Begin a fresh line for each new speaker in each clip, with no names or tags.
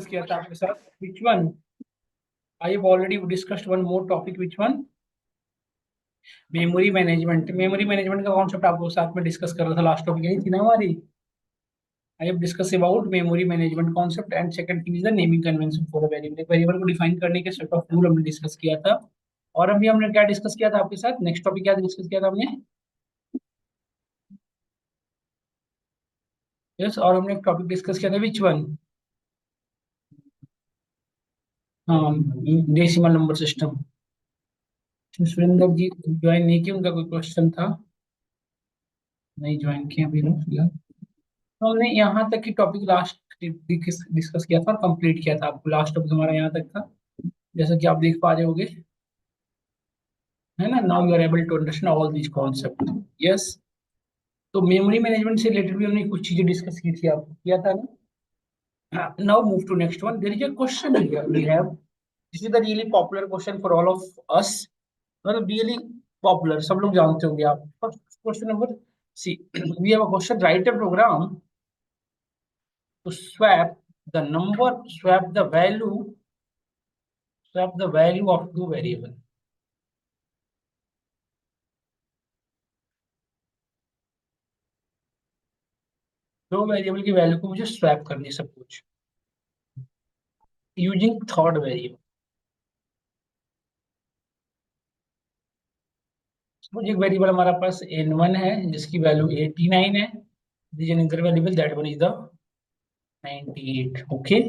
किया था आपके साथ which one I have already discussed one more topic which one memory management का कॉन्सेप्ट आपको साथ में डिस्कस कर रहा था लास्ट टॉपिक यही थी ना हमारी I have discuss about memory management concept and second thing is the naming convention for the variable एक वेरिएबल को डिफाइन करने के सेट ऑफ रूल हमने डिस्कस किया था और अभी हमने क्या डिस्कस किया था आपके साथ नेक्स्ट टॉपिक क्या डिस्कस किया था हमने यस और हमने एक टॉपिक डिस्कस किया था विच वन हाँ डेसिमल नंबर सिस्टम सुरेंद्र जी ज्वाइन नहीं किया उनका कोई क्वेश्चन था नहीं ज्वाइन किया अभी लोग फिलहाल तो हमने यहाँ तक की टॉपिक लास्ट डिस्कस किया था और कंप्लीट किया था आपको लास्ट टॉपिक हमारा यहाँ तक था जैसा कि आप देख पा रहे होगे है ना now you are able to understand all these concept yes तो मेमोरी मैनेजमेंट से रिलेटेड भी हमने कुछ चीजें डिस्कस की थी आपको किया था ना now move to next one there is a question here we have this is the really popular question for all of us मतलब रियली पॉपुलर सब लोग जानते होंगे आप question number see we have a question write a program to the number swap the value of two variable दो variable की value को मुझे स्वैप करनी है सब कुछ यूजिंग थर्ड वेरिएबल मुझे एक वेरिएबल हमारा पास n1 है जिसकी वैल्यू 89 है this an inter variable that one is the 98 okay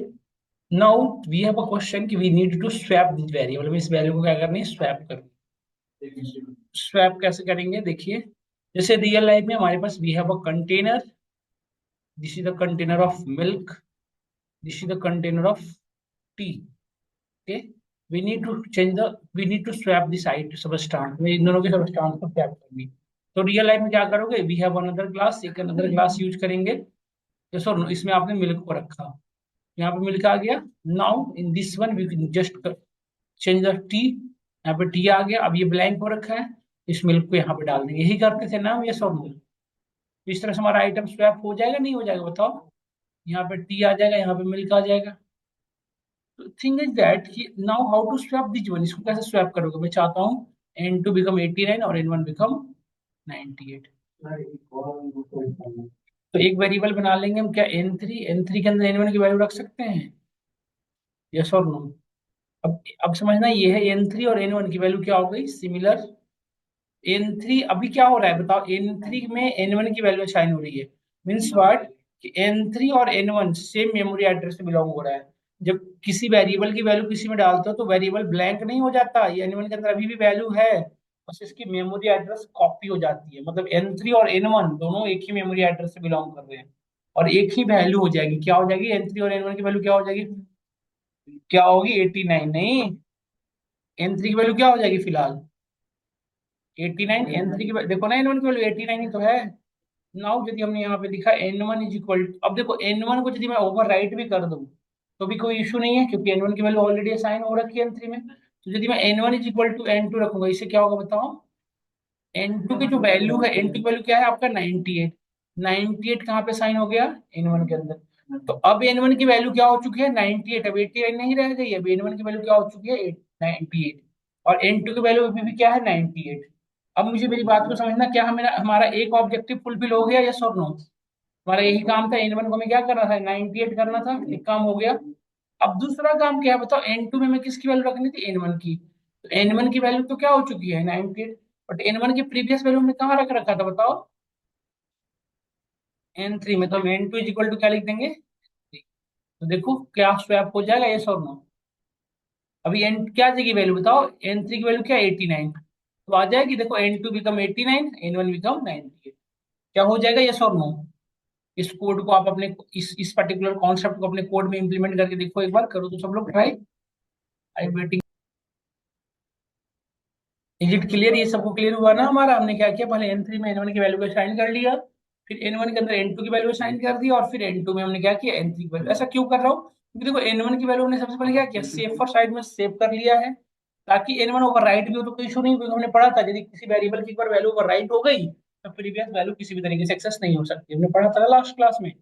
now we have a question कि we need to swap this variable में इस वैल्यू को क्या करनी है स्वैप करनी है स्वैप कैसे करेंगे देखिए जैसे रियल लाइफ में हमारे पास we have a container this is the container of milk this is the container of tea okay we need to swap the side substance में इन दोनों के substance को swap करनी तो रियल लाइफ में क्या करोगे वी हैव अनदर ग्लास एक अनदर ग्लास यूज करेंगे यस और नो इसमें आपने मिल्क को रखा यहाँ पे मिल्क आ गया now in this one we can just change the tea यहाँ पे टी आ गया अब ये ब्लैंक हो रखा है इस मिल्क को यहाँ पे डाल देंगे यही करते थे ना यस और नो इस तरह से हमारा आइटम स्वैप हो जाएगा नहीं हो जाएगा बताओ यहाँ पे टी आ जाएगा यहाँ पे मिल्क आ जाएगा तो थिंग इज दैट कि now how to swap this one इसको कैसे स्वैप करोगे मैं चाहता हूँ n2 बिकम 89 और n1 बिकम 98 तो एक वेरिएबल बना लेंगे हम क्या n3 के अंदर n1 की वैल्यू रख सकते हैं यस और नो अब समझना ये है n3 और n1 की वैल्यू क्या हो गई सिमिलर n3 अभी क्या हो रहा है बताओ n3 में n1 की वैल्यू असाइन हो रही है मीन्स व्हाट कि n3 और n1 सेम मेमोरी एड्रेस से बिलोंग हो रहा है जब किसी वेरिएबल की वैल्यू किसी में डालते हो तो वेरिएबल ब्लैंक नहीं हो जाता ये n1 के अंदर अभी भी वैल्यू है बस इसकी मेमोरी एड्रेस कॉपी हो जाती है मतलब n3 और n1 दोनों एक ही मेमोरी एड्रेस से बिलोंग कर रहे हैं और एक ही वैल्यू हो जाएगी क्या हो जाएगी n3 और n1 की वैल्यू क्या हो जाएगी क्या होगी 89 नहीं n3 की वैल्यू क्या हो जाएगी फिलहाल 89 n3 की देखो ना n1 की वैल्यू 89 ही तो है नाउ यदि हमने यहाँ पे लिखा n1 इज इक्वल अब देखो n1 को यदि मैं ओवर राइट भी कर दूं तो भी कोई इशू नहीं है क्योंकि n1 की वैल्यू ऑलरेडी असाइन हो रखी है n3 में तो यदि मैं n1 is equal to n2 रखूंगा इससे क्या होगा बताओ n2 की जो वैल्यू है n2 की वैल्यू क्या है आपका 98 98 कहाँ पे साइन हो गया n1 के अंदर तो अब n1 की वैल्यू क्या हो चुकी है 98 अब 89 नहीं रह गई अब n1 की वैल्यू क्या हो चुकी है 98 और n2 की वैल्यू अभी भी क्या है 98 अब मुझे मेरी बात को समझना क्या हमारा हमारा एक ऑब्जेक्टिव फुलफिल हो गया यस और नो हमारा यही काम था n1 को हमें क्या करना था 98 करना था एक काम हो गया अब दूसरा काम क्या है बताओ n2 में हमें किसकी वैल्यू रखनी थी n1 की तो n1 की वैल्यू तो क्या हो चुकी है 98 बट n1 की प्रीवियस वैल्यू हमने कहाँ रख रखा था बताओ n3 में तो हम n2 इज इक्वल टू क्या लिख देंगे तो देखो क्या स्वैप हो जाएगा यस और नो अभी n क्या जाएगी वैल्यू बताओ n3 की वैल्यू क्या 89 तो आ जाएगी देखो n2 बिकम 89 n1 बिकम 98 क्या हो जाएगा यस और नो इस कोड को आप अपने इस पर्टिकुलर कॉन्सेप्ट को अपने कोड में इंप्लीमेंट करके देखो एक बार करो तो सब लोग try I waiting is it clear ये सबको क्लियर हुआ ना हमारा हमने क्या किया पहले n3 में n1 की वैल्यू को असाइन कर लिया फिर n1 के अंदर n2 की वैल्यू असाइन कर दी और फिर n2 में हमने क्या किया n3 की वैल्यू ऐसा क्यों कर रहा हूँ क्योंकि देखो n1 की वैल्यू हमने सबसे पहले क्या किया सेफर साइड में सेव कर लिया है ताकि n1 ओवर राइट भी हो तो कोई इशू नहीं क्योंकि हमने पढ़ा था यदि किसी वेरिएबल की एक बार वैल्यू ओवर राइट हो गई तो प्रीवियस वैल्यू किसी भी तरीके से एक्सेस नहीं हो सकती हमने पढ़ा था लास्ट क्लास में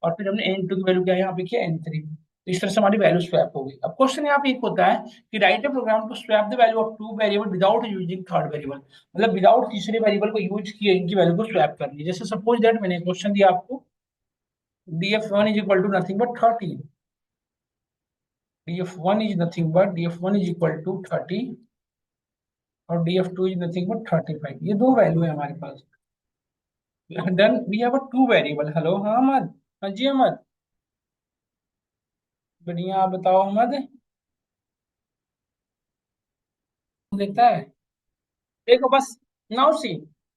और फिर हमने n2 की वैल्यू क्या यहाँ पे किया n3 तो इस तरह से हमारी वैल्यू स्वैप हो गई। अब क्वेश्चन यहाँ पे एक होता है कि write a program to swap the value of two variable without using third variable, मतलब विदाउट तीसरे वेरिएबल को यूज किए इनकी वैल्यू को स्वैप करनी है। जैसे सपोज दैट मैंने क्वेश्चन दिया आपको, df1 is equal to nothing but 30, df1 is nothing but df1 is equal to 30 और df2 इज नथिंग बट 35, ये दो वैल्यू है हमारे पास। Then we have a two variable. Hello, हाँ अहमद, हाँ जी अहमद, बढ़िया, आप बताओ अहमद, देखता है। देखो बस, now see,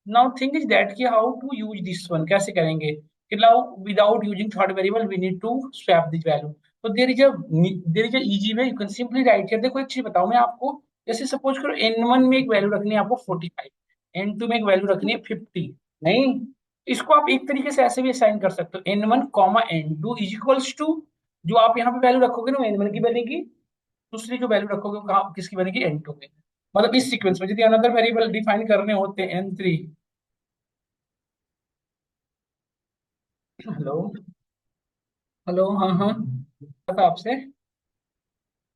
now thing is that कि how to use this one, कैसे करेंगे कि now without using third variable we need to swap this value. तो there is a easy way, you can simply write here. देखो एक चीज बताऊं मैं आपको, जैसे सपोज करो n1 में एक वैल्यू रखनी है आपको 45, n2 में एक वैल्यू रखनी है 50, नहीं, इसको आप एक तरीके से ऐसे भी असाइन कर सकते हो, n1 comma n2 is equals to, जो आप यहाँ पे वैल्यू रखोगे ना n1 की बनेगी, दूसरी जो वैल्यू रखोगे वो किसकी बनेगी, n2 की। मतलब इस सीक्वेंस में यदि अनदर वेरिएबल डिफाइन करने होते हैं n3, हेलो, हेलो, हाँ हाँ, पता आपसे।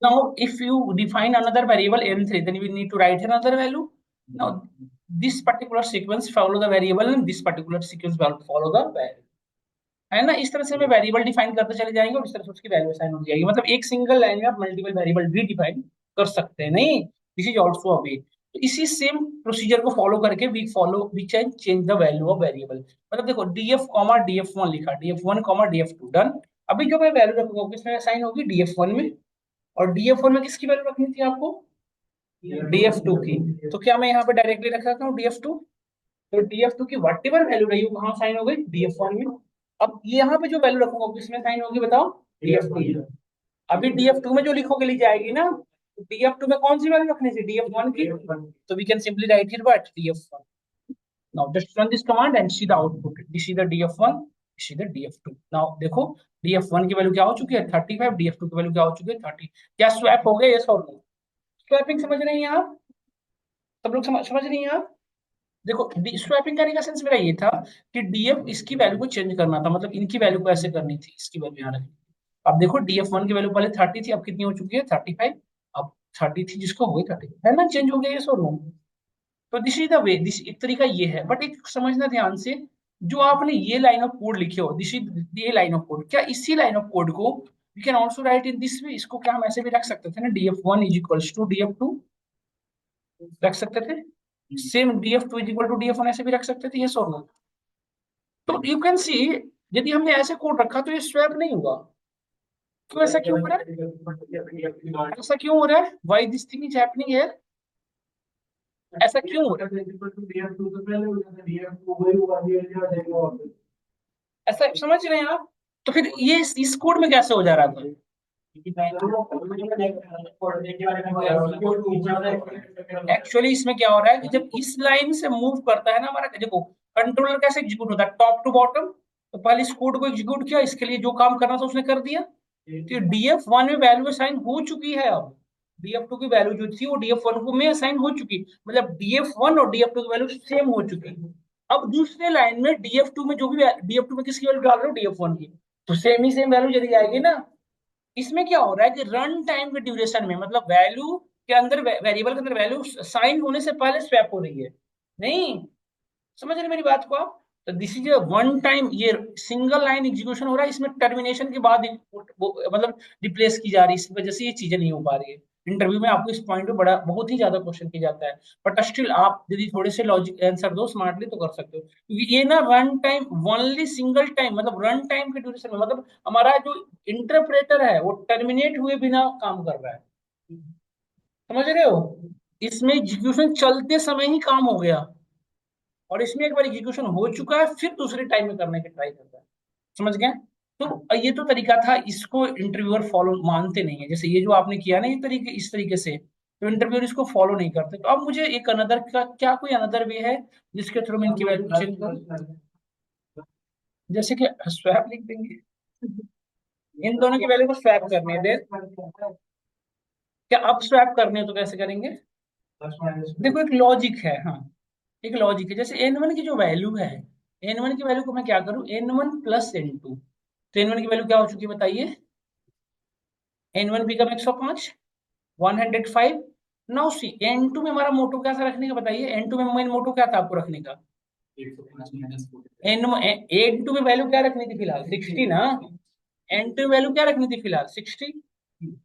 Now, if you define another variable n3, then we need to write another value. Now, this particular sequence follow the variable and this particular sequence will follow the variable, है ना। इस तरह से हमें वेरिएबल डिफाइन करते चले जाएंगे और इस तरह से उसकी वैल्यू असाइन हो जाएगी। मतलब एक सिंगल लाइन में आप मल्टीपल वेरिएबल भी डिफाइन कर सकते हैं, नहीं, this is also a way. तो इसी सेम प्रोसीजर को फॉलो करके we can change the value of variable. मतलब देखो df कॉमा df1 लिखा, df1 कॉमा df2 डन। अभी जो मैं वैल्यू रखूंगा किसमें असाइन होगी, df1 में, और df1 में किसकी वैल्यू रखनी थी आपको, df2 की। तो क्या मैं यहाँ पे डायरेक्टली रख सकता हूँ df2, तो df2 की वट एवर वैल्यू रही वो कहाँ साइन हो गई, df1 में। अब यहाँ पे जो वैल्यू रखूंगा किसमें साइन होगी बताओ, df2 में। अभी df2 में जो लिखोगे ली जाएगी ना, तो df2 में कौन सी वैल्यू रखनी थी, df1 की। तो we can simply write here what, df1। Now just run this command and see the output, this is the df1, this is the df2। Now देखो df1 की वैल्यू क्या हो चुकी है 35, df2 की वैल्यू क्या हो चुकी है 30। क्या स्वैप हो गए, यस और नो। स्वैपिंग समझ रहे हैं आप, सब लोग समझ रही हैं आप। देखो स्वैपिंग करने का सेंस मेरा ये था कि डीएफ इसकी वैल्यू को चेंज करना था, मतलब इनकी वैल्यू को ऐसे करनी थी, इसकी वैल्यू यहाँ रखनी थी। अब देखो df1 की वैल्यू पहले 30 थी, अब कितनी हो चुकी है 35, अब 30 थी जिसको हो गई 30, है ना, चेंज हो गया ये सो नो। तो this is the way, this एक तरीका ये है, बट एक समझना ध्यान से, जो आपने ये लाइन ऑफ कोड लिखे हो, दिस इज ये लाइन ऑफ कोड, क्या इसी लाइन ऑफ कोड को we can also write in this way, इसको क्या हम ऐसे भी रख सकते थे ना, df1 is equals to df2, रख सकते थे। Same df2 is equal to df1 ऐसे भी रख सकते थे, ये सो नो। तो यू कैन सी, यदि हमने ऐसे कोड रखा तो ये स्वैप नहीं हुआ। क्यों, ऐसा क्यों हो रहा है, ऐसा क्यों हो रहा है, why this thing is happening here, ऐसा क्यों हो रहा है, ऐसा समझ रहे हैं आप। तो फिर ये इस कोड में कैसे हो जा रहा था, एक्चुअली इसमें क्या हो रहा है कि जब इस लाइन से मूव करता है ना हमारा, देखो कंट्रोलर कैसे एग्जीक्यूट होता है, टॉप टू बॉटम। तो पहले इस कोड को एग्जीक्यूट किया, इसके लिए जो काम करना था उसने कर दिया। तो df1 में वैल्यू असाइन हो चुकी है, अब df2 की वैल्यू जो थी वो df1 को में असाइन हो चुकी, मतलब df1 और df2 की वैल्यू सेम हो चुकी। अब दूसरे लाइन में df2 में जो भी df2 में किसकी वैल्यू डाल रहे हो, df1 की, तो सेम ही सेम वैल्यू चली जाएगी ना। इसमें क्या हो रहा है कि रन टाइम के ड्यूरेशन में, मतलब वैल्यू के अंदर, वेरिएबल के अंदर वैल्यू साइन होने से पहले स्वैप हो रही है, नहीं, समझ रहे मेरी बात को आप। तो दिस इज वन टाइम, ये सिंगल लाइन एग्जीक्यूशन हो रहा है, इसमें टर्मिनेशन के बाद मतलब रिप्लेस की जा रही है, इस वजह से ये चीजें नहीं हो पा रही है। इंटरव्यू में आपको इस पॉइंट पे बड़ा बहुत ही ज्यादा क्वेश्चन किया जाता है, बट स्टिल आप यदि थोड़े से लॉजिक आंसर दो स्मार्टली तो कर सकते हो, क्योंकि ये ना run time, only single time, मतलब रन टाइम के ड्यूरेशन में, मतलब हमारा जो इंटरप्रेटर है वो टर्मिनेट हुए बिना काम कर रहा है, समझ रहे हो। इसमें एग्जीक्यूशन चलते समय ही काम हो गया, और इसमें एक बार एग्जीक्यूशन हो चुका है फिर दूसरे टाइम में करने की ट्राई करता है, समझ गए। तो ये तो तरीका था, इसको इंटरव्यूअर फॉलो मानते नहीं है, जैसे ये जो आपने किया ना ये तरीके, इस तरीके से, तो इंटरव्यूअर इसको फॉलो नहीं करते। तो अब मुझे एक अनदर का, क्या कोई अनदर वे है जिसके थ्रू मैं इनकी वैल्यू चेंज करूँ, जैसे कि स्वैप लिख देंगे, इन दोनों की वैल्यू को स्वैप करनी है, क्या अब स्वैप करने है तो कैसे करेंगे, देखो एक लॉजिक है, हाँ, एक लॉजिक है। जैसे n1 की जो वैल्यू है, n1 की वैल्यू को मैं क्या करूं, n1 प्लस n2, तो n1 की वैल्यू क्या हो चुकी है बताइए, N1 become 105, 105। Now see N2 में हमारा मोटो क्या था रखने का, बताइए। N2 में मेन मोटो क्या था आपको रखने का? N2 में वैल्यू क्या रखनी थी फिलहाल? 60 ना। N2 में वैल्यू क्या रखनी थी फिलहाल? 60।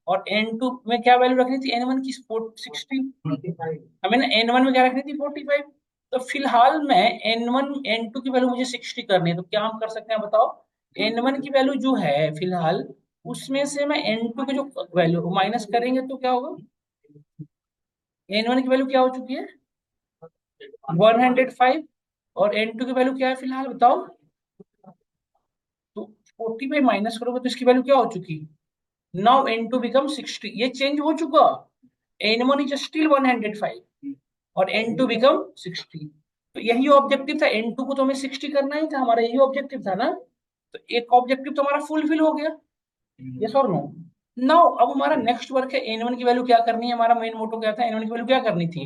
और N2 में क्या वैल्यू रखनी थी? N1 की 60। हमें ना N1 में क्या रखनी थी? 45। तो फिलहाल मैं N1 N2 की वैल्यू मुझे 60 करनी है, तो क्या हम कर सकते हैं बताओ? N1 की वैल्यू जो है फिलहाल, उसमें से मैं N2 की जो वैल्यू माइनस करेंगे तो क्या होगा? N1 की वैल्यू क्या हो चुकी है? 105। और N2 की वैल्यू क्या है फिलहाल बताओ? तो 40 पे माइनस करोगे तो इसकी वैल्यू क्या हो चुकी? Now N2 become 60। ये चेंज हो चुका। N1 इज स्टिल 105 और N2 बिकम 60। तो यही ऑब्जेक्टिव था, N2 को तो हमें 60 करना ही था, हमारा यही ऑब्जेक्टिव था ना। तो एक ऑब्जेक्टिव तो हमारा फुलफिल हो गया। यस और नो? नाउ अब हमारा नेक्स्ट वर्क है N1 की वैल्यू क्या करनी है। हमारा मेन मोटो क्या था? N1 की वैल्यू क्या करनी थी।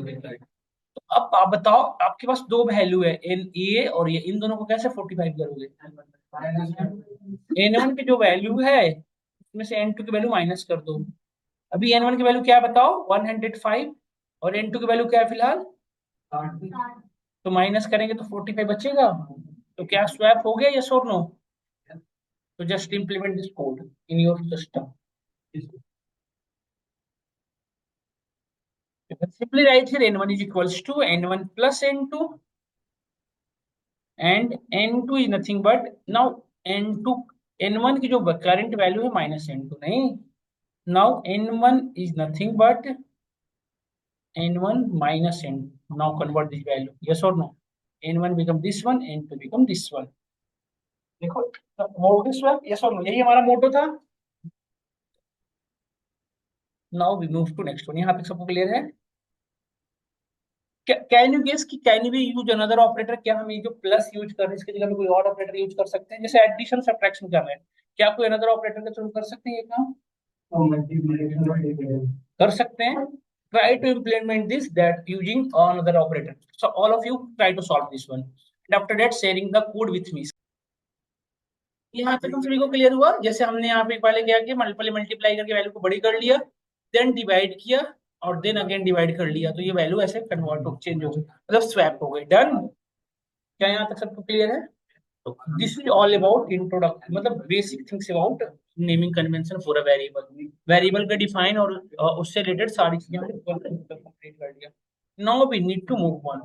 तो अब आप बताओ, आपके पास दो वैल्यू है, एन ए और ये, इन दोनों को कैसे 45 करोगे? N1 की जो वैल्यू है उसमें से N2 की वैल्यू माइनस कर दो। अभी N1 की वैल्यू क्या है बताओ? 105। और N2 की वैल्यू क्या है फिलहाल? तो माइनस करेंगे तो 45 बचेगा। तो क्या स्वैप हो गया? यस और नो? तो just implement this code in your system. Simply write here N1 is equals to N1 plus N2 and N2 is nothing but now N2 N1 की जो करंट वैल्यू है माइनस N2 नहीं। now N1 is nothing but N1 minus N2। now convert this value, yes or no? N1 become this one, N2 become this one। देखो हो गया swap, yes और no? यही हमारा मोटो था। Now we move to next one. यहाँ तक सबको क्लियर है? कैन यू गेस कि can we use another operator? क्या हम ये जो प्लस यूज कर रहे हैं इसकी जगह पे कोई और ऑपरेटर यूज कर सकते हैं? जैसे एडिशन सब्ट्रैक्शन कर रहे हैं, क्या कोई अनदर ऑपरेटर के थ्रू कर सकते हैं ये काम? कर सकते हैं। Try to implement this that using another operator. So all of you try to solve this one and after that sharing the code with me. यहाँ तक हम सभी को क्लियर हुआ? जैसे हमने यहाँ पे पहले क्या किया, मल्टीपल मल्टीप्लाई करके वैल्यू को बड़ी कर लिया, देन डिवाइड किया और देन अगेन डिवाइड कर लिया, तो ये वैल्यू ऐसे कन्वर्ट हो चेंज हो गई, मतलब स्वैप हो गई। डन? क्या यहाँ तक सबको क्लियर है? तो this is all about introduction, मतलब basic things about naming convention for a variable. Variable का डिफाइन और उससे रिलेटेड सारी चीजें हमने कंप्लीट कर लिया। Now we need to move on.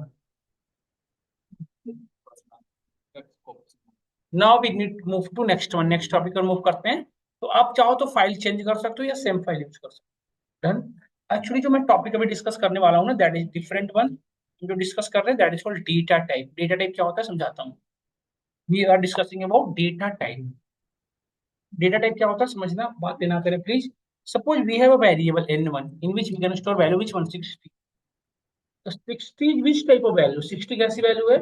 Now we need to move to next one. Next topic पर मूव करते हैं। तो आप चाहो तो फाइल चेंज कर सकते हो या सेम फाइल यूज कर सकते हो। डन? एक्चुअली जो मैं टॉपिक अभी डिस्कस करने वाला हूँ ना, दैट इज डिफरेंट वन। जो डिस्कस कर रहे हैं that is called data type. Data type क्या होता है समझाता हूँ। We are discussing about data type. Data type क्या होता है समझना, बात देना करें please. Suppose we have a variable n1 in which we can store value which 160। तो 60 विच टाइप ऑफ वैल्यू? 60 कैसी वैल्यू है?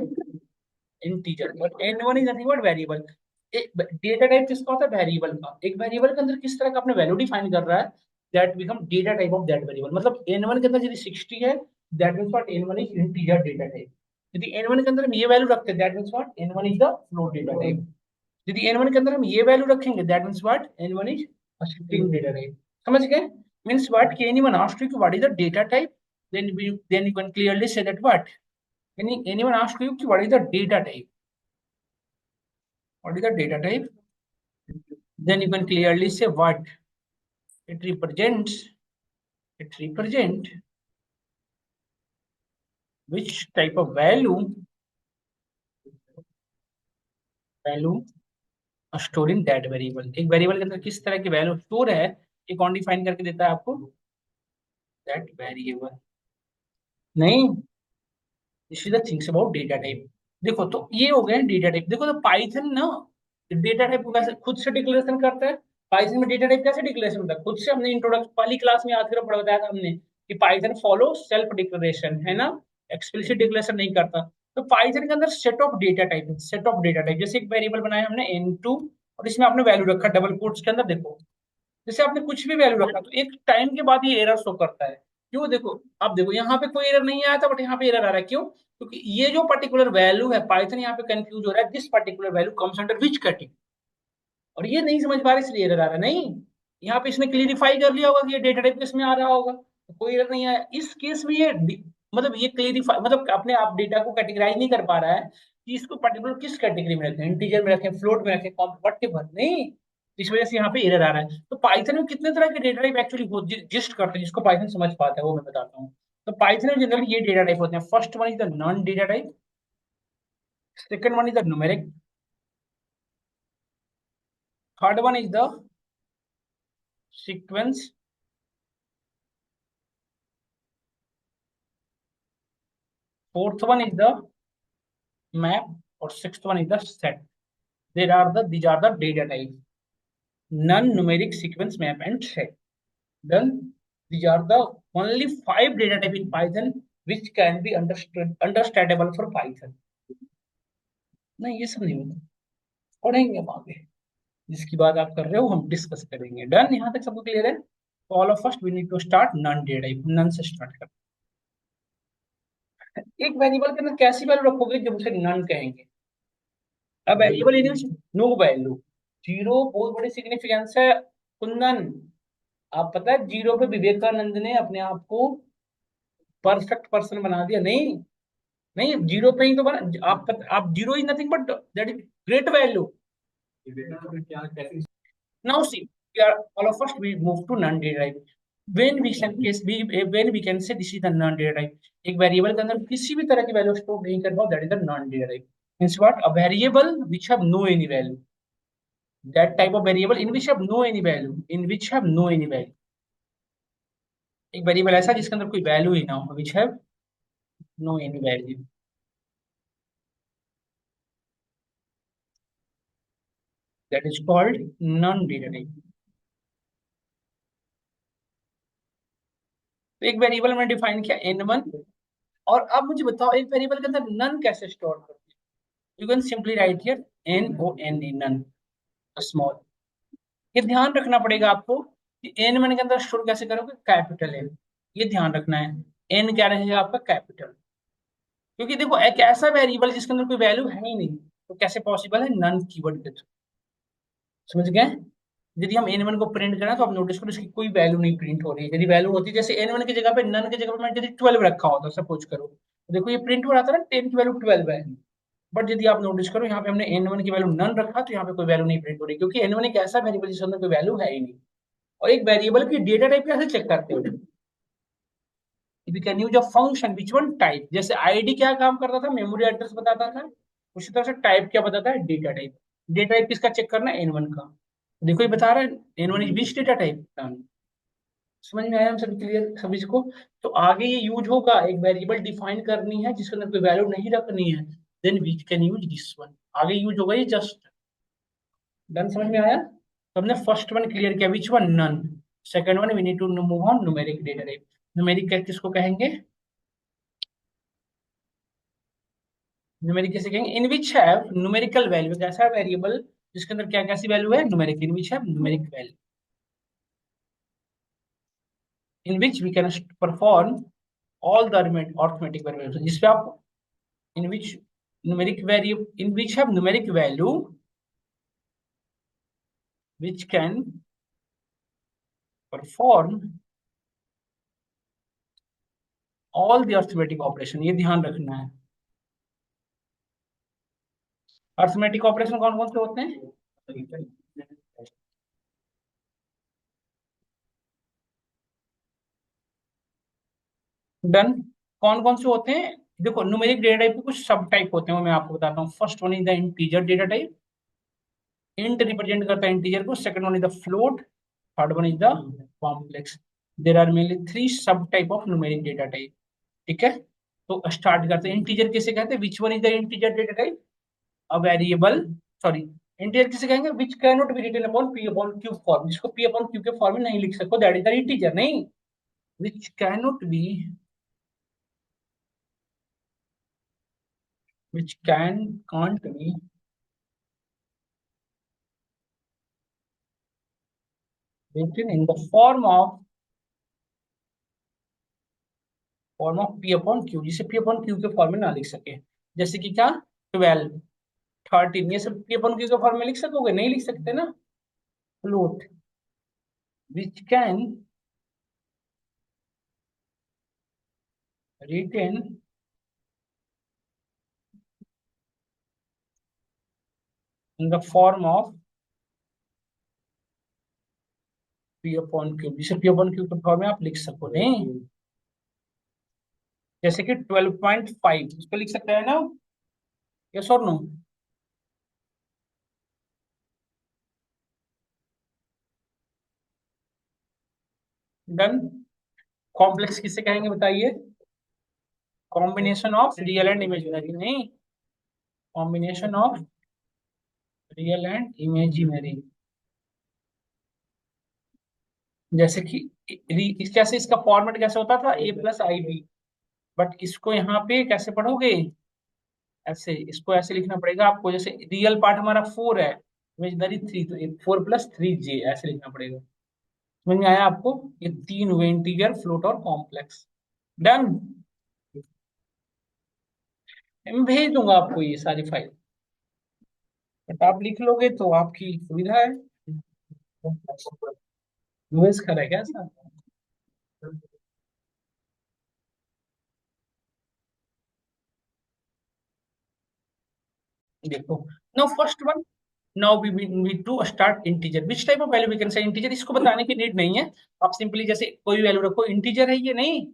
Integer. But n1 is nothing but variable. Data type किसका होता है? वेरिएबल का। एक वेरिएबल के अंदर किस तरह का अपने वैल्यू डिफाइन कर रहा है, that become data type of that variable. मतलब n1 के अंदर यदि 60 है, that means what? n1 is integer data type. यदि n1 के अंदर हम ये वैल्यू रखते हैं, that means what? n1 is the float data type. यदि n1 के अंदर हम ये वैल्यू रखेंगे, that means what? n1 is a string data type. समझ गए? मींस व्हाट कि anyone asked you what is the data type, then you can clearly say that what? Anyone asked you what is the data type? What is the data type? Then you can clearly say what it represents. It represent which type of value store in that variable. एक variable के अंदर किस तरह की value store है, ये कौन define करके देता है आपको? That variable. नहीं, this is the things about data type. देखो तो ये हो गया डेटा टाइप। देखो तो पाइथन ना डेटा टाइप को कैसे खुद से डिक्लेरेशन करता है। पाइथन में डेटा टाइप कैसे डिक्लेरेशन होता है? खुद से। हमने इंट्रोडक्शन वाली क्लास में याद करो पढ़ा बताया था हमने कि पाइथन फॉलो सेल्फ डिक्लेरेशन है ना, एक्सप्लिसिट डिक्लेरेशन नहीं करता। तो पाइथन के अंदर set of data type, set of data type. जैसे एक वेरिएबल बनाया हमने n2 और इसमें आपने वैल्यू रखा डबल कोट्स के अंदर। देखो जैसे आपने कुछ भी वैल्यू रखा तो एक टाइम के बाद ये एरर शो करता है। क्यों? देखो अब देखो यहाँ पे कोई एरर नहीं आया था, बट यहाँ पे एरर आ रहा है। क्यों? क्योंकि ये जो पर्टिकुलर वैल्यू है, पाइथन यहाँ पे कंफ्यूज हो रहा है, this particular value comes under which category. और ये नहीं समझ पा रहे इसलिए एरर आ रहा है। नहीं, यहाँ पे इसने क्लियरिफाई कर लिया होगा कि ये डेटा टाइप किस में आ रहा होगा, तो कोई एरर नहीं आया इस केस में। ये मतलब ये क्लियरिफाई मतलब अपने आप डेटा को कैटेगराइज नहीं कर पा रहा है कि इसको पर्टिकुलर किस कैटेगरी में रखें, इंटीजर में रखें, फ्लोट में रखें, वट एवर नहीं। इस वजह से यहाँ पे एरर आ रहा है। तो पाइथन में कितने तरह के डेटा टाइप एक्चुअली जिस्ट करते हैं, जिसको पाइथन समझ पाता है वो मैं बताता हूँ। तो पाइथन में जनरली ये डेटा टाइप होते हैं। First one is the none data type, second one is the numeric, third one is the sequence, fourth one is the map, और sixth one is the set. these are the data type: none, numeric, sequence, map, and set. Then these are the only 5 data type in Python which can be understandable for Python. नहीं, ये सब नहीं होता, पढ़ेंगे हम आगे। जिसकी बात आप कर रहे हो हम डिस्कस करेंगे। डन, यहाँ तक सबको क्लियर है? All of first we need to start none data type. None से स्टार्ट कर। एक वेरिएबल के अंदर कैसी वैल्यू रखोगे जब उसे नन कहेंगे? अब variable in no value, zero बहुत बड़ी सिग्निफिकेंस है कुंदन। आप पता है जीरो पे विवेकानंद ने अपने आप को परफेक्ट पर्सन बना दिया। नहीं, नहीं, जीरो पे ही तो बना। आप zero is nothing but that is great value. Now see, we are all of us we move to non data type. When we can say this is the non data type, एक variable के अंदर किसी भी तरह की value store नहीं कर पाओ, that is the none data type. Means what? A variable which have no any value, that type of variable in which have no any value, in which have no any value। एक variable ऐसा जिसके अंदर कोई value ही ना हो, which have no any value, that is called non data type। तो एक variable मैंने डिफाइन किया n1। और अब मुझे बताओ एक वेरिएबल के अंदर नन कैसे स्टोर करते हैं? You can simply write here NONE, none, small. ये ध्यान रखना पड़ेगा आपको कि n1 के अंदर स्टोर कैसे करोगे? Capital N। ये ध्यान रखना है, n क्या रहेगा आपका? कैपिटल। क्योंकि देखो एक ऐसा वेरिएबल जिसके अंदर कोई वैल्यू है ही नहीं, तो कैसे पॉसिबल है? नन कीवर्ड के थ्रू। समझ गए? यदि हम n1 को प्रिंट करें तो आप नोटिस करो इसकी कोई वैल्यू नहीं प्रिंट हो रही है। यदि वैल्यू होती जैसे n1 की जगह पे, नन की जगह पे मैंने यदि 12 रखा होता, सपोज करो, तो देखो ये प्रिंट हो रहा था ना 10 की वैल्यू 12 है। बट यदि आप नोटिस करो यहाँ पे हमने n1 की वैल्यू नन रखा, तो यहाँ पे कोई वैल्यू नहीं प्रिंट हो रही, क्योंकि n1 एक ऐसा वेरिएबल जिसके अंदर कोई वैल्यू है ही नहीं। और एक वेरिएबल की डेटा टाइप कैसे चेक करते हो? We can use a function which one type. जैसे आईडी क्या काम करता था? मेमोरी एड्रेस बताता था। उसी तरह से टाइप क्या बताता है? Data type. डेटा टाइप किसका चेक करना है? n1 का। देखो ये बता रहा है n1 is which data type. समझ में आया हम सभी? क्लियर सभी को? तो आगे ये यूज होगा, एक वेरिएबल डिफाइन करनी है जिसके अंदर कोई वैल्यू नहीं रखनी है, then we can use this one. आगे यूज होगा ये जस्ट। डन, समझ में आया? तो हमने फर्स्ट वन क्लियर किया, which one? None. Second one we need to move on numeric data type. Numeric किसको कहेंगे? न्यूमेरिक किसे कहेंगे? In which have numerical value. कैसा वेरिएबल जिसके अंदर क्या कैसी वैल्यू है? Numeric. In which have numeric value, in which we can perform all the arithmetic variables. जिसपे आप in which numeric value, in which have numeric value which can perform all the arithmetic operation। ये ध्यान रखना है। Arithmetic operation कौन कौन से होते हैं? डन। कौन कौन से होते हैं? देखो न्यूमेरिक डेटा टाइप के कुछ सब टाइप होते हैं, वो मैं आपको बताता हूँ। First one is the integer data type. Int represent करता है इंटीजर को। Second one is the float. Third one is the complex. There are mainly 3 sub type of numeric data type. ठीक है, तो स्टार्ट करते हैं। इंटीजर किसे कहते हैं? Which one is the integer data type? A variable, sorry, integer किसे कहेंगे? Which can not be written upon P upon Q form. जिसको पी अपॉन क्यू के फॉर्म में नहीं लिख सको, दैट इज द इंटीजर। नहीं, which can not be, which can can't be written in the form of p upon q, जिसे p upon q के form में ना लिख सके। जैसे कि क्या? 12, 13, ये सब p upon q के फॉर्म में लिख सकोगे? नहीं लिख सकते ना। Float, which can written in the form of p upon Q, जिसे p अपॉन क्यू के फॉर्म में आप लिख सको नहीं, जैसे कि 12.5 इसको लिख सकते हैं ना, यस और नो? डन। कॉम्प्लेक्स किसे कहेंगे बताइए? Combination of real and imaginary, नहीं, combination of real and imaginary. जैसे कि इस कैसे, इसका फॉर्मेट कैसे होता था, a plus i b, but इसको यहाँ पे कैसे पढ़ोगे, ऐसे, इसको ऐसे लिखना पड़ेगा आपको, जैसे रियल पार्ट हमारा 4 है, इमेजिनरी 3, तो 4 + 3 जे ऐसे लिखना पड़ेगा। समझ में आया आपको? ये तीन हुए, इंटीजर, फ्लोट और कॉम्प्लेक्स। डन। मैं भेज दूंगा आपको ये सारी फाइल, बट आप लिख लोगे तो आपकी सुविधा है। यूएस का है क्या ऐसा? देखो, no first one, now we need to start integer, which type of value we can say integer, इसको बताने की नीड नहीं है। आप सिंपली जैसे कोई वैल्यू रखो, इंटीजर है ये, नहीं,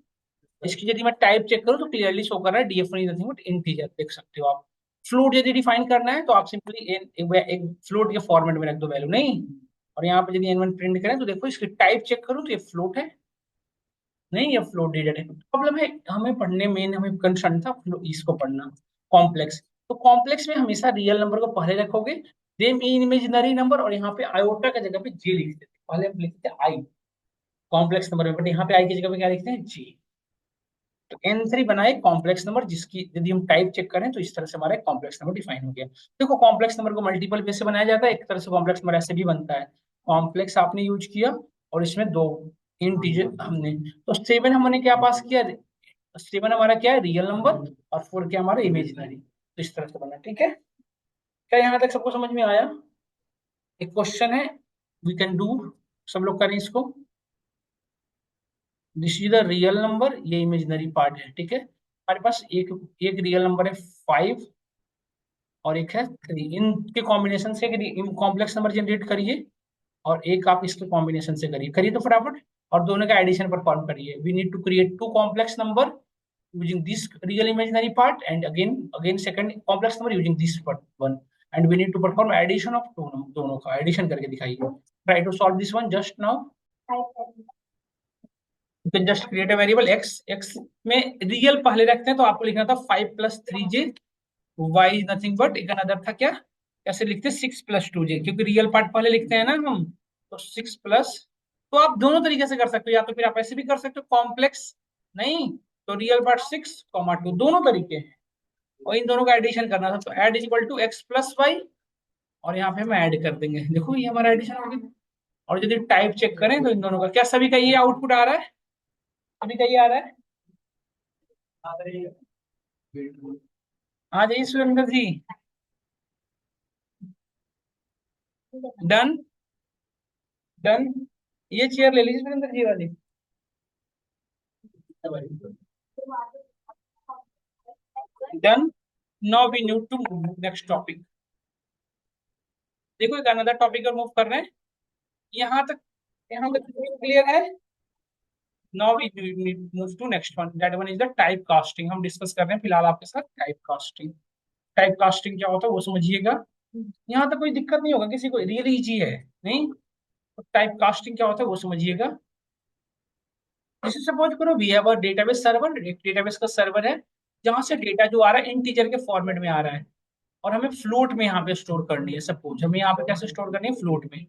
इसकी यदि मैं टाइप चेक करूँ तो क्लियरली शो कर रहा है डीएफ नथिंग बट इंटीजर, देख सकते हो आप। फ्लोट यदि डिफाइन करना है तो आप सिंपली एक फ्लोट के फॉर्मेट में रख दो वैल्यू, नहीं, और यहाँ पे यदि n1 प्रिंट करें तो देखो इसकी टाइप चेक करूँ तो ये फ्लोट है, नहीं, ये फ्लोट डेटा है। प्रॉब्लम है, हमें पढ़ने में हमें कंसर्न था इसको पढ़ना, कॉम्प्लेक्स। तो कॉम्प्लेक्स में हमेशा रियल नंबर को पहले रखोगे, देन इमेजिनरी नंबर, और यहाँ पे आयोटा की जगह पे जे लिखते थे, पहले हम लिखते थे आई कॉम्प्लेक्स नंबर में, बट यहाँ पे आई की जगह पे क्या लिखते हैं, जी। तो n3 बना एक कॉम्प्लेक्स नंबर जिसकी यदि हम टाइप चेक करें तो इस तरह से हमारा एक कॉम्प्लेक्स नंबर डिफाइन हो गया। देखो, कॉम्प्लेक्स नंबर को मल्टीपल वे से बनाया जाता है, एक तरह से कॉम्प्लेक्स नंबर ऐसे भी बनता है, कॉम्प्लेक्स आपने यूज किया और इसमें दो इंटीजर हमने, तो 7 हमने क्या पास किया, 7 हमारा क्या है, रियल नंबर, और 4 क्या हमारा इमेजिनरी, तो इस तरह से बना, ठीक है? क्या यहाँ तक सबको समझ में आया? एक क्वेश्चन है, वी कैन डू, सब लोग करें इसको। This is the real number, ये इमेजिनरी पार्ट है, ठीक है? हमारे पास एक एक रियल नंबर है 5 और एक है 3, इनके कॉम्बिनेशन से कॉम्प्लेक्स नंबर जनरेट करिए, और एक आप इसके कॉम्बिनेशन से करिए, करिए तो फटाफट, और दोनों का एडिशन परफॉर्म करिए। We need to create two complex number using this real imaginary part, and again second complex number using this one, and we need to perform addition of two, दोनों का एडिशन करके दिखाइए। try to solve this one just now। you can just create a variable x, x में real पहले रखते हैं, तो आपको लिखना था 5 + 3j, y is nothing but एक अनदर था क्या, कैसे लिखते हैं, 6 + 2j, क्योंकि रियल पार्ट पहले लिखते हैं ना हम, तो 6 प्लस, तो आप दोनों तरीके से कर सकते हो, या तो फिर आप ऐसे भी कर सकते हो कॉम्प्लेक्स, नहीं, तो रियल पार्ट 6, 2 दोनों तरीके हैं, और इन दोनों का एडिशन करना था, तो add is equal to x + y, और यहाँ पे हम ऐड कर देंगे, देखो ये हमारा एडिशन हो गया। और यदि टाइप चेक करें तो इन दोनों का क्या, सभी का ये आउटपुट आ रहा है, सभी का ये आ रहा है, आ जाइए सुरेंद्र जी। डन। डन। ये चेयर ले लीजिए सुरेंद्र जी वाली। Done. Now we need to move next topic. देखो, एक अनदर टॉपिक और मूव कर रहे हैं, यहाँ तक, यहाँ तक क्लियर है? Now we move to next one, that one is the type casting, हम डिस्कस कर रहे हैं फिलहाल आपके साथ टाइप कास्टिंग। टाइप कास्टिंग क्या होता है वो समझिएगा, यहाँ तक कोई दिक्कत नहीं होगा किसी को, रियली इजी है, नहीं, तो टाइप कास्टिंग क्या होता है वो समझिएगा। जैसे सपोज करो we have a database server, एक डेटाबेस का सर्वर है, जहां से डेटा जो आ रहा है इंटीजर के फॉर्मेट में आ रहा है, और हमें फ्लोट में यहाँ पे स्टोर करनी है, सपोज हमें यहाँ पे कैसे स्टोर करनी है, फ्लोट में,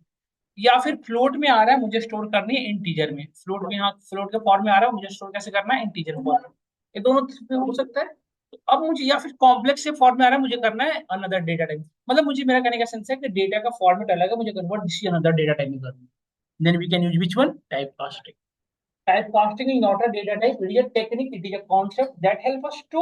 या फिर फ्लोट में आ रहा है मुझे स्टोर करनी है इंटीजर में, फ्लोट में, यहाँ फ्लोट के फॉर्म में आ रहा है मुझे स्टोर कैसे करना है, इंटीजर फॉर्म, ये दोनों हो सकता है। तो अब मुझे, या फिर कॉम्प्लेक्स से फॉर्म में आ रहा है मुझे करना है अनदर डेटा टाइप, मतलब मुझे, मेरा कहने का सेंस है कि डेटा का फॉर्मेट अलग है, मुझे convert this another data type में करना है, then we can use which one, type casting. Type casting is not a data type, it is a technique, it is a concept that help us to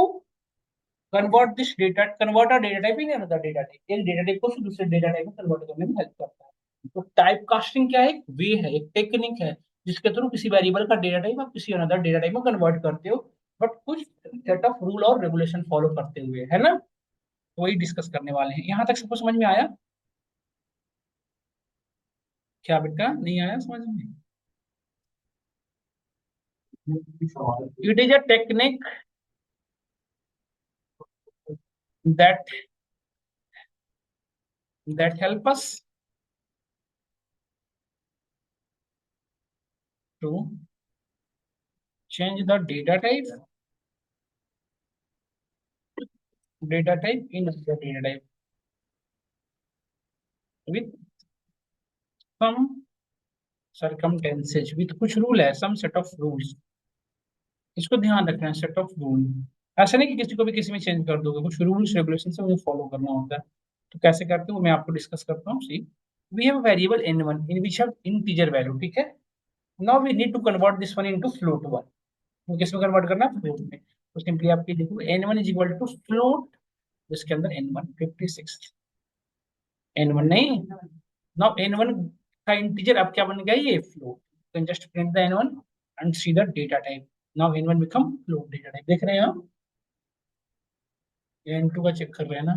convert this data, convert a data type in another data type, एक data type को दूसरे data type में convert करने में help करता है। तो type casting क्या है, एक वे है, एक टेक्निक है, जिसके थ्रू किसी वेरिएबल का डेटा टाइप आप किसी अनदर डेटा टाइप में कन्वर्ट करते हो, बट कुछ सेट ऑफ रूल और रेगुलेशन फॉलो करते हुए, है ना। तो वही डिस्कस करने वाले हैं। यहाँ तक सबको समझ में आया? क्या बेटा, नहीं आया समझ में? It is a technique that help us to change the data type in the data type with some circumstances, with कुछ रूल है, some set of rules। इसको ध्यान रखना है, सेट ऑफ रूल। ऐसा नहीं कि किसी को भी किसी में चेंज कर दोगे, कुछ रूल्स रेगुलेशन से मुझे फॉलो करना होता है। तो कैसे करते हो मैं आपको डिस्कस करता हूँ। See, we have variable n1 in which have integer value, ठीक है। Now we need to convert this one into float one. तो किस में कन्वर्ट करना है, फ्लोट में। तो सिंपली आपकी देखो n1 is equal to float, जिसके अंदर n1 56, n1 नहीं, नाउ n1 का इंटीजर अब क्या बन गया, ये float. Can just print the n1 and see the data type. Now n1 become float data type, देख रहे हैं आप? n2 का चेक कर रहे हैं ना,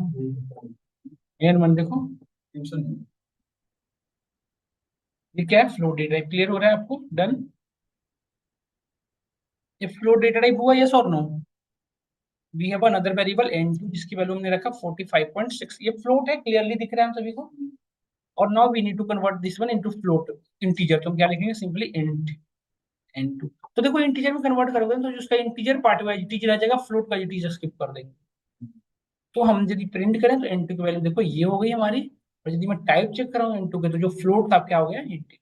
n1 देखो, टेंशन नहीं। ये क्या है, फ्लोट डेटा टाइप। क्लियर हो रहा है आपको? डन। ये फ्लोट डेटा टाइप हुआ, यस और no? We have another variable n2 जिसकी वैल्यू हमने रखा 45.6, ये फ्लोट है, क्लियरली दिख रहा है हम सभी को। और now we need to convert this one into float integer. तो हम क्या लिखेंगे, सिंपली इंट n2। तो देखो इंटीजर में कन्वर्ट करोगे तो जो उसका इंटीजर पार्ट वाइज इंटीजर आ जाएगा, फ्लोट का इंटीजर स्किप कर देंगे। तो हम यदि प्रिंट करें तो n2 की वैल्यू देखो ये हो गई हमारी। और यदि मैं टाइप चेक कर रहा हूँ n2 के, तो जो फ्लोट था क्या हो गया, इंटीजर।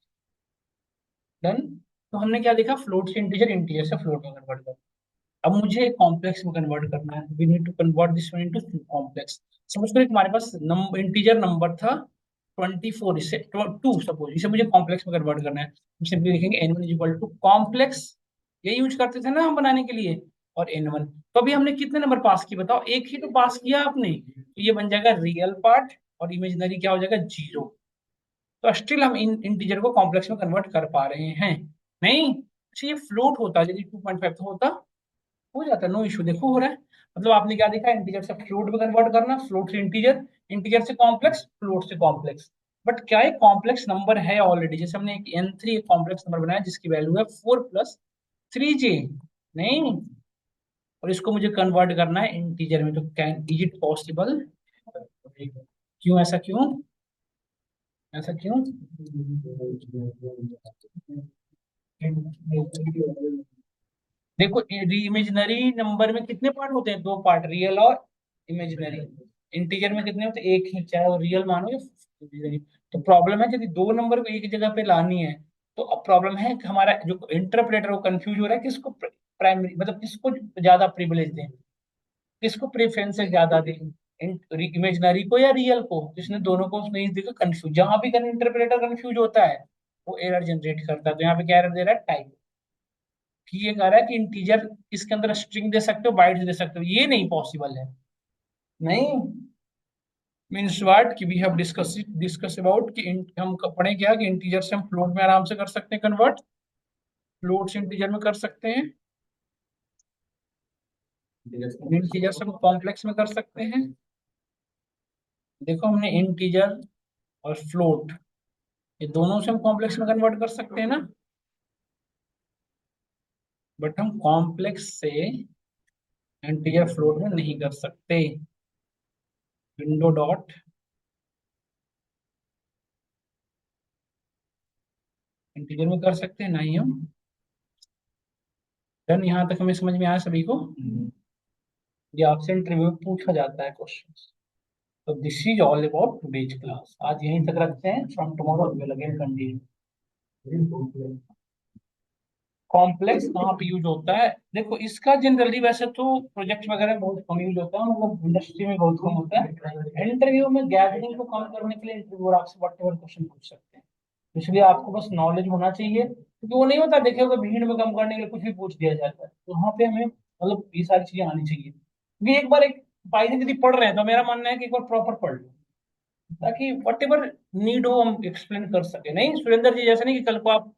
डन। तो हमने क्या देखा, फ्लोट से इंटीजर, इंटीजर से फ्लोट में कन्वर्ट कर। अब मुझे कॉम्प्लेक्स में कन्वर्ट करना है, we need to convert this one into complex. समझ करो एक हमारे पास नंबर, इंटीजर नंबर था 24, इसे 2 सपोज, इसे मुझे कॉम्प्लेक्स में कन्वर्ट करना है। हम सिंपली लिखेंगे n1 is equal to complex, ये यूज करते थे ना हम बनाने के लिए, और n1। तो अभी हमने कितने नंबर पास किए बताओ, एक ही तो पास किया आपने, तो ये बन जाएगा रियल पार्ट, और इमेजिनरी क्या हो जाएगा, जीरो। तो स्टिल हम इन इंटीजर को कॉम्प्लेक्स में कन्वर्ट कर पा रहे हैं। नहीं, अच्छा ये फ्लोट होता, यदि 2.5 तो होता, हो जाता, नो इशू। देखो हो रहा है, मतलब आपने क्या देखा, इंटीजर से फ्लोट में कन्वर्ट करना, फ्लोट से इंटीजर, इंटीजर से कॉम्प्लेक्स, फ्लोट से कॉम्प्लेक्स। बट क्या एक कॉम्प्लेक्स नंबर है ऑलरेडी, जैसे हमने एक n3 एक कॉम्प्लेक्स नंबर बनाया जिसकी वैल्यू है 4 + 3j, नहीं, और इसको मुझे कन्वर्ट करना है इंटीजर में, तो कैन इज इट पॉसिबल? क्यों, ऐसा क्यों, ऐसा क्यों? देखो इमेजिनरी नंबर में कितने पार्ट होते हैं, 2 पार्ट, रियल और इमेजिनरी। इंटीजर में कितने होते हैं, एक ही, चाहे वो रियल मानो या इमेजिनरी। तो प्रॉब्लम है यदि दो नंबर को एक जगह पे लानी है, तो अब प्रॉब्लम है कि हमारा जो इंटरप्रेटर वो कंफ्यूज हो रहा है, किसको प्राइमरी मतलब किसको ज्यादा प्रिविलेज दें, किसको प्रेफरेंस ज्यादा दें, इमेजिनरी को या रियल को। जिसने दोनों को नहीं देखा, कंफ्यूज, जहां भी इंटरप्रेटर कंफ्यूज होता है वो एरर जनरेट करता है। तो यहाँ पे क्या एरर दे रहा है, टाइप। कि ये कह रहा है कि इंटीजर इसके अंदर स्ट्रिंग दे सकते हो, बाइट्स दे सकते हो, ये नहीं पॉसिबल है। नहीं, मीन्स व्हाट कि वी हैव डिस्कस अबाउट कि हम पढ़े क्या कि इंटीजर से हम फ्लोट में आराम से कर सकते हैं कन्वर्ट, फ्लोट से इंटीजर में कर सकते हैं, इंटीजर से हम कॉम्प्लेक्स में कर सकते हैं। देखो हमने इंटीजर और फ्लोट, ये दोनों से हम कॉम्प्लेक्स में कन्वर्ट कर सकते हैं ना, बट हम कॉम्प्लेक्स से इंटीजर फ्लोट में नहीं कर सकते। विंडो डॉट इंटीजर में कर सकते हैं, नहीं हम। डन, यहाँ तक हमें समझ में आया सभी को? ये आपसे इंटरव्यू में पूछा जाता है क्वेश्चन। तो this is all about today's class, आज यहीं तक रखते हैं, from tomorrow we will again continue. Complex कहाँ पे यूज होता है, देखो इसका जनरली वैसे तो प्रोजेक्ट वगैरह बहुत कम यूज होता है, मतलब इंडस्ट्री में बहुत कम होता है। इंटरव्यू में गैदरिंग को कम करने के लिए इंटरव्यूअर आपसे वट एवर क्वेश्चन पूछ सकते हैं। इसलिए आपको बस नॉलेज होना चाहिए, क्योंकि वो नहीं होता, देखिए भीड़ में कम करने के लिए कुछ भी पूछ दिया जाता है, तो वहाँ पे हमें मतलब ये सारी चीजें आनी चाहिए। क्योंकि एक बार एक बाई यदि पढ़ रहे हैं तो मेरा मानना है कि एक बार प्रॉपर पढ़ लो, ताकि वट एवर नीड हो हम एक्सप्लेन कर सके। नहीं सुरेंद्र जी, जैसे नहीं कि कल को आप